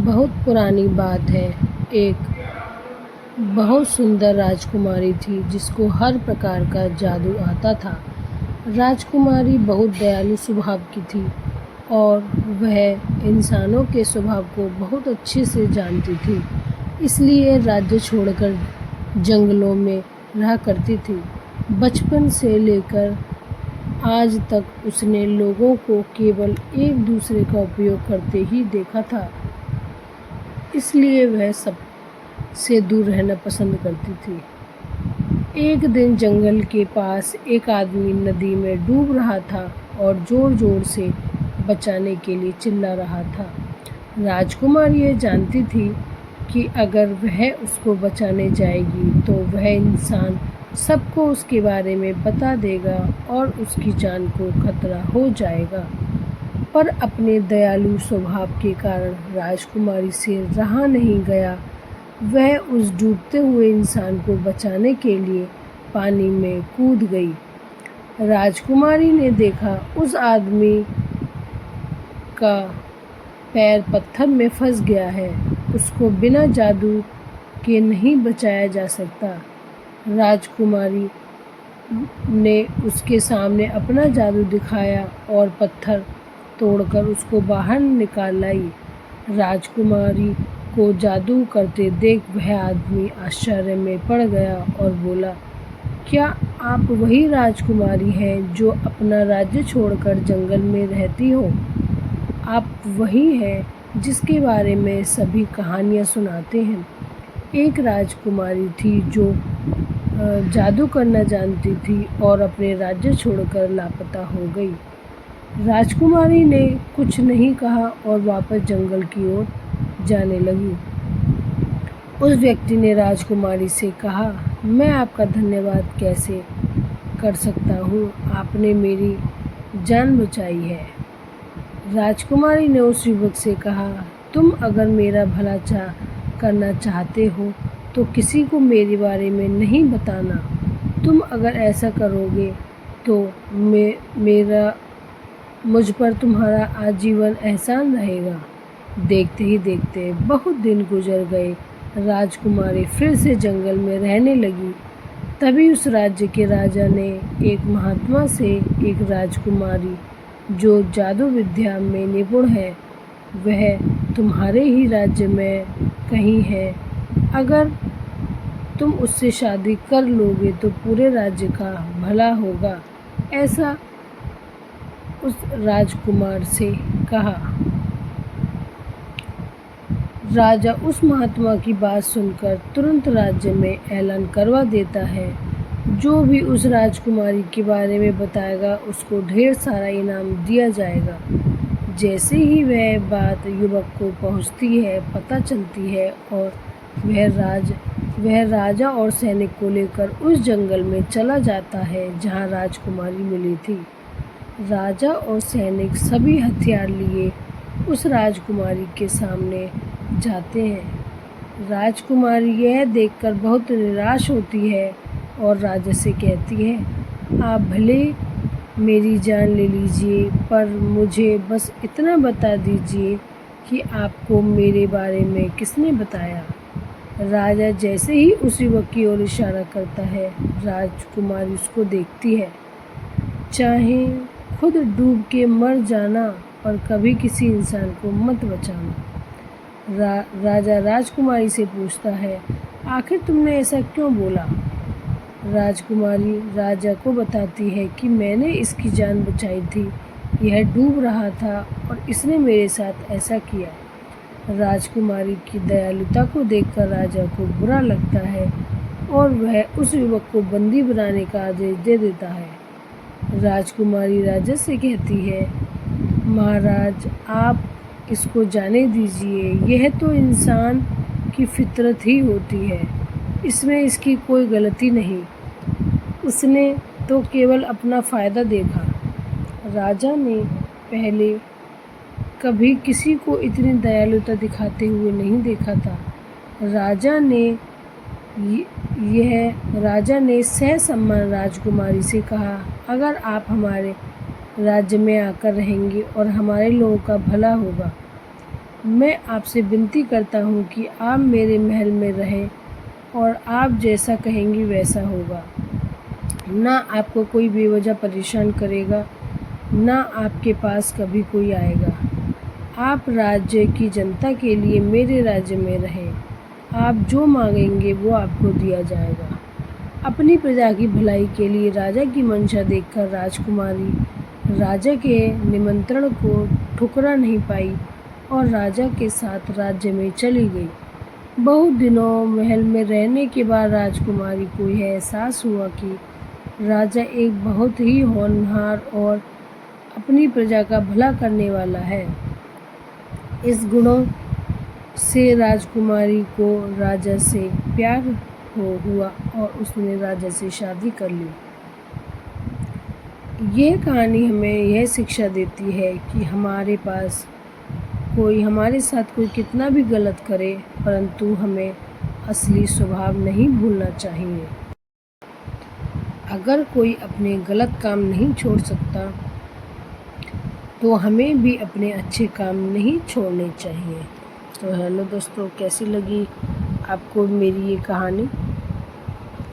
बहुत पुरानी बात है। एक बहुत सुंदर राजकुमारी थी जिसको हर प्रकार का जादू आता था। राजकुमारी बहुत दयालु स्वभाव की थी और वह इंसानों के स्वभाव को बहुत अच्छे से जानती थी, इसलिए राज्य छोड़कर जंगलों में रहा करती थी। बचपन से लेकर आज तक उसने लोगों को केवल एक दूसरे का उपयोग करते ही देखा था, इसलिए वह सब से दूर रहना पसंद करती थी। एक दिन जंगल के पास एक आदमी नदी में डूब रहा था और जोर जोर से बचाने के लिए चिल्ला रहा था। राजकुमारी ये जानती थी कि अगर वह उसको बचाने जाएगी तो वह इंसान सबको उसके बारे में बता देगा और उसकी जान को खतरा हो जाएगा। पर अपने दयालु स्वभाव के कारण राजकुमारी से रहा नहीं गया। वह उस डूबते हुए इंसान को बचाने के लिए पानी में कूद गई। राजकुमारी ने देखा उस आदमी का पैर पत्थर में फंस गया है, उसको बिना जादू के नहीं बचाया जा सकता। राजकुमारी ने उसके सामने अपना जादू दिखाया और पत्थर तोड़कर उसको बाहर निकाल लाई। राजकुमारी को जादू करते देख वह आदमी आश्चर्य में पड़ गया और बोला, क्या आप वही राजकुमारी हैं जो अपना राज्य छोड़कर जंगल में रहती हो? आप वही हैं जिसके बारे में सभी कहानियाँ सुनाते हैं। एक राजकुमारी थी जो जादू करना जानती थी और अपने राज्य छोड़कर लापता हो गई। राजकुमारी ने कुछ नहीं कहा और वापस जंगल की ओर जाने लगी। उस व्यक्ति ने राजकुमारी से कहा, मैं आपका धन्यवाद कैसे कर सकता हूँ? आपने मेरी जान बचाई है। राजकुमारी ने उस युवक से कहा, तुम अगर मेरा भला करना चाहते हो तो किसी को मेरे बारे में नहीं बताना। तुम अगर ऐसा करोगे तो मेरा मुझ पर तुम्हारा आजीवन एहसान रहेगा। देखते ही देखते बहुत दिन गुजर गए। राजकुमारी फिर से जंगल में रहने लगी। तभी उस राज्य के राजा ने एक महात्मा से एक राजकुमारी जो जादू विद्या में निपुण है, वह तुम्हारे ही राज्य में कहीं है। अगर तुम उससे शादी कर लोगे तो पूरे राज्य का भला होगा, ऐसा उस राजकुमार से कहा। राजा उस महात्मा की बात सुनकर तुरंत राज्य में ऐलान करवा देता है, जो भी उस राजकुमारी के बारे में बताएगा उसको ढेर सारा इनाम दिया जाएगा। जैसे ही वह बात युवक को पहुंचती है, पता चलती है और वह राजा और सैनिक को लेकर उस जंगल में चला जाता है जहां राजकुमारी मिली थी। राजा और सैनिक सभी हथियार लिए उस राजकुमारी के सामने जाते हैं। राजकुमारी यह देखकर बहुत निराश होती है और राजा से कहती है, आप भले मेरी जान ले लीजिए, पर मुझे बस इतना बता दीजिए कि आपको मेरे बारे में किसने बताया। राजा जैसे ही उस युवक की ओर इशारा करता है, राजकुमारी उसको देखती है। चाहे खुद डूब के मर जाना, पर कभी किसी इंसान को मत बचाना। राजा राजकुमारी से पूछता है, आखिर तुमने ऐसा क्यों बोला? राजकुमारी राजा को बताती है कि मैंने इसकी जान बचाई थी, यह डूब रहा था और इसने मेरे साथ ऐसा किया। राजकुमारी की दयालुता को देखकर राजा को बुरा लगता है और वह उस युवक को बंदी बनाने का आदेश दे देता है। राजकुमारी राजा से कहती है, महाराज आप इसको जाने दीजिए, यह तो इंसान की फितरत ही होती है, इसमें इसकी कोई गलती नहीं, उसने तो केवल अपना फ़ायदा देखा। राजा ने पहले कभी किसी को इतनी दयालुता दिखाते हुए नहीं देखा था। राजा ने सहसम्मान राजकुमारी से कहा, अगर आप हमारे राज्य में आकर रहेंगे और हमारे लोगों का भला होगा। मैं आपसे विनती करता हूँ कि आप मेरे महल में रहें और आप जैसा कहेंगी वैसा होगा। ना आपको कोई बेवजह परेशान करेगा, ना आपके पास कभी कोई आएगा। आप राज्य की जनता के लिए मेरे राज्य में रहें। आप जो मांगेंगे वो आपको दिया जाएगा। अपनी प्रजा की भलाई के लिए राजा की मंशा देखकर राजकुमारी राजा के निमंत्रण को ठुकरा नहीं पाई और राजा के साथ राज्य में चली गई। बहुत दिनों महल में रहने के बाद राजकुमारी को यह एहसास हुआ कि राजा एक बहुत ही होनहार और अपनी प्रजा का भला करने वाला है। इस गुणों से राजकुमारी को राजा से प्यार हुआ और उसने राजा से शादी कर ली। यह कहानी हमें यह शिक्षा देती है कि हमारे साथ कोई कितना भी गलत करे, परंतु हमें असली स्वभाव नहीं भूलना चाहिए। अगर कोई अपने गलत काम नहीं छोड़ सकता तो हमें भी अपने अच्छे काम नहीं छोड़ने चाहिए। तो हेलो दोस्तों, कैसी लगी आपको मेरी ये कहानी?